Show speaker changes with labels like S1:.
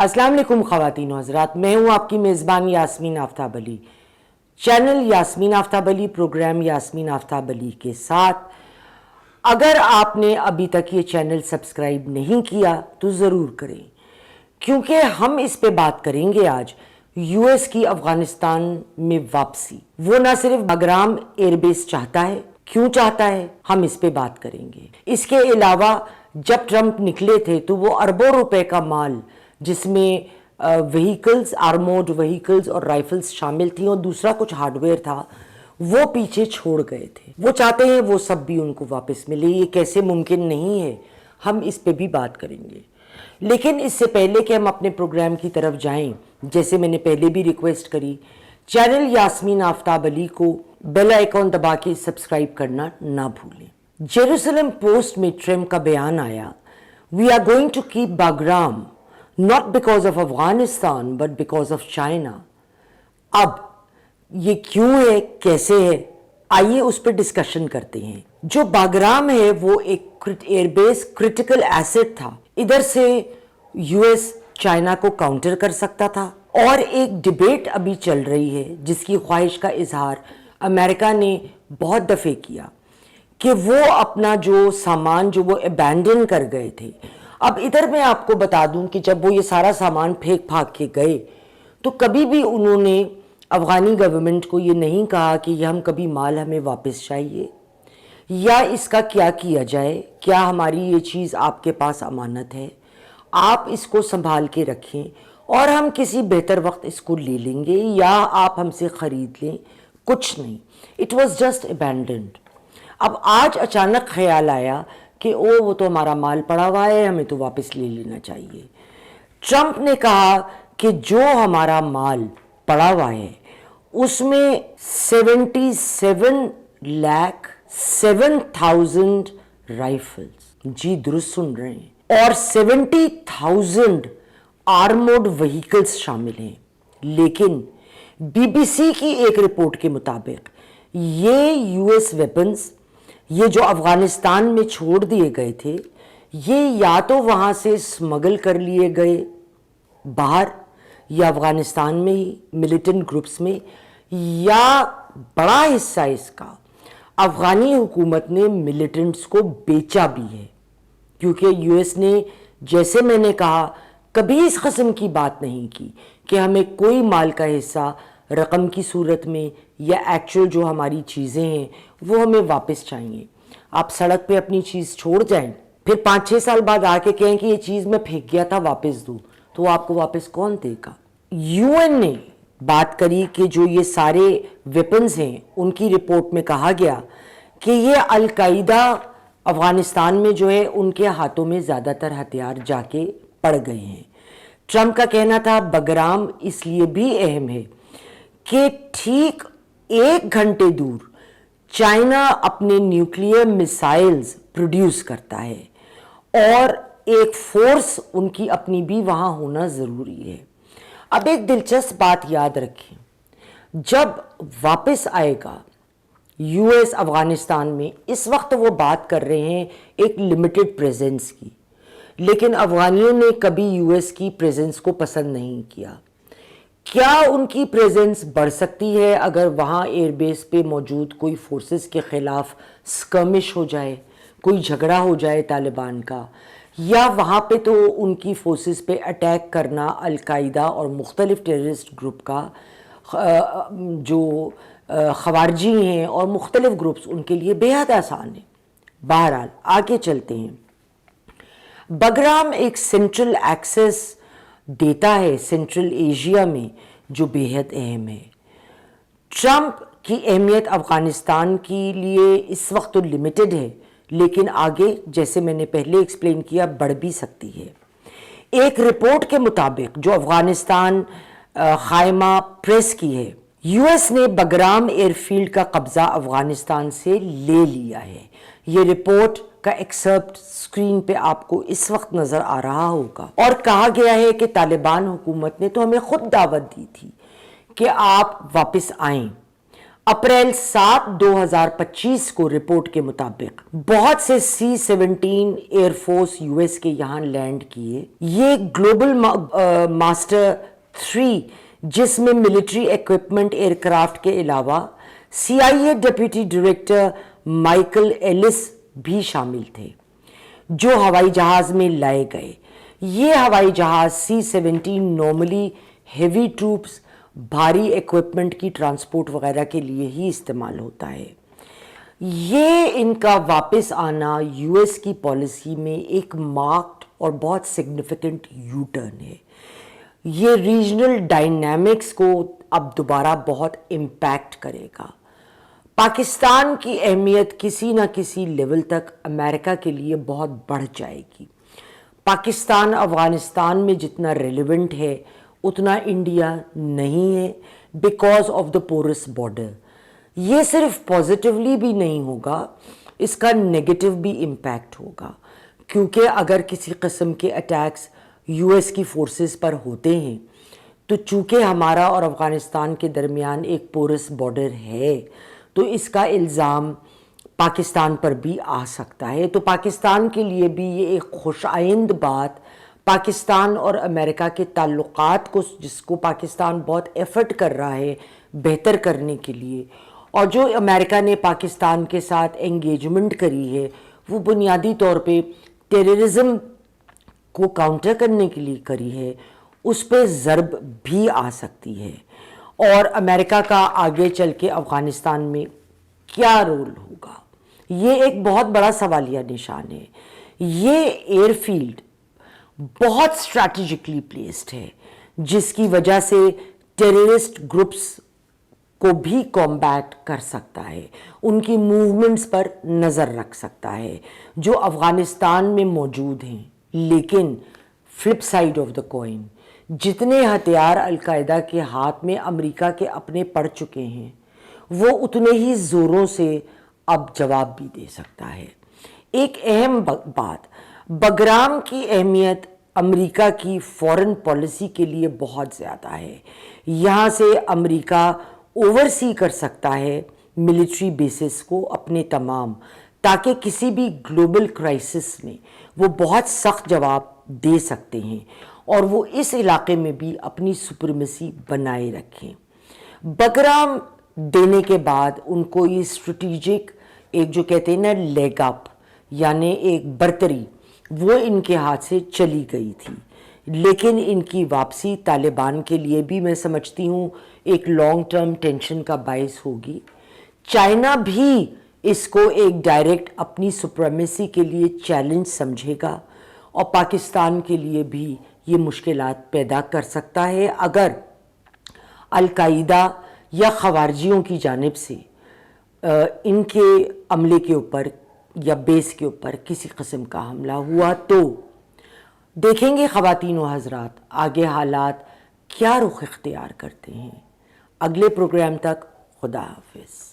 S1: السلام علیکم خواتین و حضرات، میں ہوں آپ کی میزبان یاسمین آفتاب علی، چینل یاسمین آفتاب علی، پروگرام یاسمین آفتاب علی کے ساتھ۔ اگر آپ نے ابھی تک یہ چینل سبسکرائب نہیں کیا تو ضرور کریں، کیونکہ ہم اس پہ بات کریں گے آج یو ایس کی افغانستان میں واپسی۔ وہ نہ صرف بگرام ایئر بیس چاہتا ہے، کیوں چاہتا ہے، ہم اس پہ بات کریں گے۔ اس کے علاوہ جب ٹرمپ نکلے تھے تو وہ اربوں روپے کا مال، جس میں وہیکلز، آرمورڈ وہیکلز اور رائفلز شامل تھیں اور دوسرا کچھ ہارڈ ویئر تھا، وہ پیچھے چھوڑ گئے تھے۔ وہ چاہتے ہیں وہ سب بھی ان کو واپس ملے۔ یہ کیسے ممکن نہیں ہے، ہم اس پہ بھی بات کریں گے۔ لیکن اس سے پہلے کہ ہم اپنے پروگرام کی طرف جائیں، جیسے میں نے پہلے بھی ریکویسٹ کری، چینل یاسمین آفتاب علی کو بیل آئیکن دبا کے سبسکرائب کرنا نہ بھولیں۔ جیروسلم پوسٹ میں ٹرمپ کا بیان آیا، "We are going to keep Bagram not because of Afghanistan but because of China." اب یہ کیوں ہے، کیسے ہے، آئیے اس پہ ڈسکشن کرتے ہیں۔ جو باگرام ہے وہ ایک ایئر بیس کرٹیکل ایسٹ تھا۔ ادھر سے یو ایس چائنا کو کاؤنٹر کر سکتا تھا، اور ایک ڈیبیٹ ابھی چل رہی ہے جس کی خواہش کا اظہار امریکہ نے بہت دفعہ کیا کہ وہ اپنا جو سامان جو وہ ابینڈن کر گئے تھے۔ اب ادھر میں آپ کو بتا دوں کہ جب وہ یہ سارا سامان پھینک پھاک کے گئے تو کبھی بھی انہوں نے افغانی گورنمنٹ کو یہ نہیں کہا کہ یہ کبھی مال ہمیں واپس چاہیے یا اس کا کیا کیا جائے، کیا ہماری یہ چیز آپ کے پاس امانت ہے، آپ اس کو سنبھال کے رکھیں اور ہم کسی بہتر وقت اس کو لے لیں گے یا آپ ہم سے خرید لیں۔ کچھ نہیں، اٹ واز جسٹ ابینڈنڈ۔ اب آج اچانک خیال آیا کہ وہ تو ہمارا مال پڑا ہوا ہے، ہمیں تو واپس لے لینا چاہیے۔ ٹرمپ نے کہا کہ جو ہمارا مال پڑا ہوا ہے اس میں 77,07,000 رائفلز، جی درست سن رہے ہیں، اور 70,000 آرمورڈ وہیکلز شامل ہیں۔ لیکن بی بی سی کی ایک رپورٹ کے مطابق یہ یو ایس ویپنز، یہ جو افغانستان میں چھوڑ دیے گئے تھے، یہ یا تو وہاں سے اسمگل کر لیے گئے باہر یا افغانستان میں ہی ملیٹنٹ گروپس میں، یا بڑا حصہ اس کا افغانی حکومت نے ملیٹنٹس کو بیچا بھی ہے، کیونکہ یو ایس نے، جیسے میں نے کہا، کبھی اس قسم کی بات نہیں کی کہ ہمیں کوئی مال کا حصہ رقم کی صورت میں یا ایکچوئل جو ہماری چیزیں ہیں وہ ہمیں واپس چاہیے۔ آپ سڑک پہ اپنی چیز چھوڑ جائیں، پھر 5-6 سال بعد آ کے کہیں کہ یہ چیز میں پھینک گیا تھا واپس دوں، تو آپ کو واپس کون دے گا؟ یو این نے بات کری کہ جو یہ سارے ویپنز ہیں ان کی رپورٹ میں کہا گیا کہ یہ القاعدہ افغانستان میں جو ہے ان کے ہاتھوں میں زیادہ تر ہتھیار جا کے پڑ گئے ہیں۔ ٹرمپ کا کہنا تھا بگرام اس لیے بھی اہم ہے کہ ٹھیک 1 گھنٹے دور چائنا اپنے نیوکلیئر میسائلز پروڈیوس کرتا ہے اور ایک فورس ان کی اپنی بھی وہاں ہونا ضروری ہے۔ اب ایک دلچسپ بات یاد رکھیں، جب واپس آئے گا یو ایس افغانستان میں، اس وقت وہ بات کر رہے ہیں ایک لمیٹڈ پریزنس کی، لیکن افغانیوں نے کبھی یو ایس کی پریزنس کو پسند نہیں کیا۔ کیا ان کی پریزنس بڑھ سکتی ہے اگر وہاں ایئر بیس پہ موجود کوئی فورسز کے خلاف سکرمش ہو جائے، کوئی جھگڑا ہو جائے طالبان کا، یا وہاں پہ تو ان کی فورسز پہ اٹیک کرنا القاعدہ اور مختلف ٹیررسٹ گروپ کا جو خوارجی ہیں اور مختلف گروپس، ان کے لیے بے حد آسان ہے۔ بہرحال آگے چلتے ہیں۔ بگرام ایک سینٹرل ایکسس دیتا ہے سینٹرل ایشیا میں جو بے حد اہم ہے۔ ٹرمپ کی اہمیت افغانستان کے لیے اس وقت تو لمیٹڈ ہے، لیکن آگے جیسے میں نے پہلے ایکسپلین کیا بڑھ بھی سکتی ہے۔ ایک رپورٹ کے مطابق جو افغانستان خائمہ پریس کی ہے، یو ایس نے بگرام ایئر فیلڈ کا قبضہ افغانستان سے لے لیا ہے۔ یہ رپورٹ کا ایکسرپٹ سکرین پہ آپ کو اس وقت نظر آ رہا ہوگا، اور کہا گیا ہے کہ طالبان حکومت نے تو ہمیں خود دعوت دی تھی کہ آپ واپس آئیں، اپریل 7 2025 کو رپورٹ کے مطابق بہت سے C-17 air force U S کے یہاں لینڈ کیے. یہ گلوبل ماسٹر 3 جس میں ملٹری ایکوپمنٹ ایئر کرافٹ کے علاوہ CIA deputy director Michael Ellis بھی شامل تھے جو ہوائی جہاز میں لائے گئے. یہ ہوائی جہاز C-17 نارملی ہیوی ٹروپس، بھاری ایکوپمنٹ کی ٹرانسپورٹ وغیرہ کے لیے ہی استعمال ہوتا ہے. یہ ان کا واپس آنا یو ایس کی پالیسی میں ایک مارکڈ اور بہت سگنیفیکنٹ یو ٹرن ہے. یہ ریجنل ڈائنامکس کو اب دوبارہ بہت امپیکٹ کرے گا. پاکستان کی اہمیت کسی نہ کسی لیول تک امریکہ کے لیے بہت بڑھ جائے گی. پاکستان افغانستان میں جتنا ریلیونٹ ہے اتنا انڈیا نہیں ہے because of the porous border. یہ صرف پازیٹیولی بھی نہیں ہوگا، اس کا نیگیٹو بھی امپیکٹ ہوگا، کیونکہ اگر کسی قسم کے اٹیکس یو ایس کی فورسز پر ہوتے ہیں تو چونکہ ہمارا اور افغانستان کے درمیان ایک پورس بارڈر ہے تو اس کا الزام پاکستان پر بھی آ سکتا ہے. تو پاکستان کے لیے بھی یہ ایک خوش آئند بات، پاکستان اور امریکہ کے تعلقات کو، جس کو پاکستان بہت ایفرٹ کر رہا ہے بہتر کرنے کے لیے، اور جو امریکہ نے پاکستان کے ساتھ انگیجمنٹ کری ہے وہ بنیادی طور پہ ٹیررزم کو کاؤنٹر کرنے کے لیے کری ہے، اس پہ ضرب بھی آ سکتی ہے. اور امریکہ کا آگے چل کے افغانستان میں کیا رول ہوگا، یہ ایک بہت بڑا سوالیہ نشان ہے. یہ ایئر فیلڈ بہت اسٹریٹجکلی پلیسڈ ہے جس کی وجہ سے ٹیررسٹ گروپس کو بھی کمبیٹ کر سکتا ہے، ان کی موومنٹس پر نظر رکھ سکتا ہے جو افغانستان میں موجود ہیں. لیکن flip side of the coin, جتنے ہتھیار القاعدہ کے ہاتھ میں امریکہ کے اپنے پڑ چکے ہیں وہ اتنے ہی زوروں سے اب جواب بھی دے سکتا ہے. ایک اہم بات، بگرام کی اہمیت امریکہ کی فورن پالیسی کے لیے بہت زیادہ ہے. یہاں سے امریکہ اوورسی کر سکتا ہے ملٹری بیسز کو اپنے تمام، تاکہ کسی بھی گلوبل کرائسس میں وہ بہت سخت جواب دے سکتے ہیں اور وہ اس علاقے میں بھی اپنی سپریمیسی بنائے رکھیں. بگرام دینے کے بعد ان کو یہ اسٹریٹجک ایک جو کہتے ہیں نا لیگ اپ، یعنی ایک برتری، وہ ان کے ہاتھ سے چلی گئی تھی. لیکن ان کی واپسی طالبان کے لیے بھی میں سمجھتی ہوں ایک لانگ ٹرم ٹینشن کا باعث ہوگی. چائنا بھی اس کو ایک ڈائریکٹ اپنی سپریمیسی کے لیے چیلنج سمجھے گا اور پاکستان کے لیے بھی یہ مشکلات پیدا کر سکتا ہے اگر القاعدہ یا خوارجیوں کی جانب سے ان کے عملے کے اوپر یا بیس کے اوپر کسی قسم کا حملہ ہوا. تو دیکھیں گے خواتین و حضرات آگے حالات کیا رخ اختیار کرتے ہیں. اگلے پروگرام تک خدا حافظ.